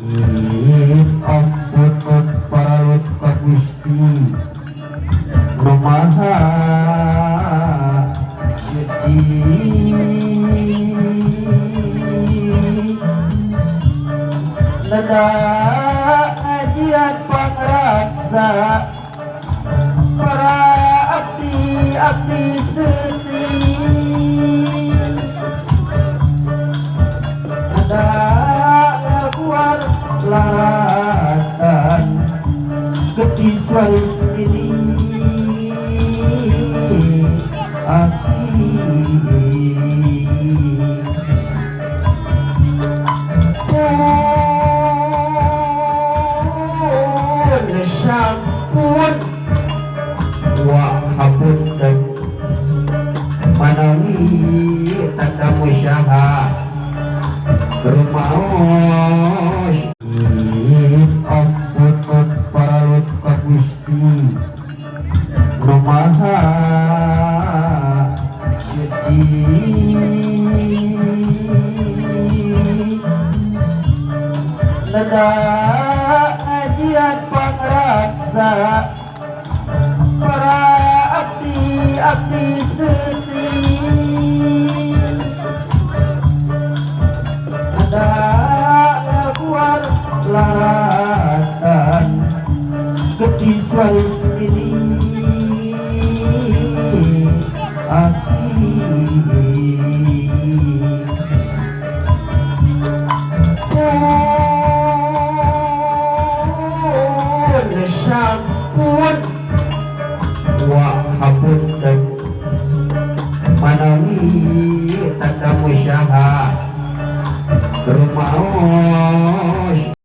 Ampun para ka Gusti Nu Maha Suci Nada ajian pangraksa para abdi seni ada keluar laratan gede suaris ini sampun wa hapunten manawi tanda musyaha rumaos ampun para ka Gusti Nu Maha Suci Nada ajian pangraksa para abdi seni ada keluar laratan gede suaris ini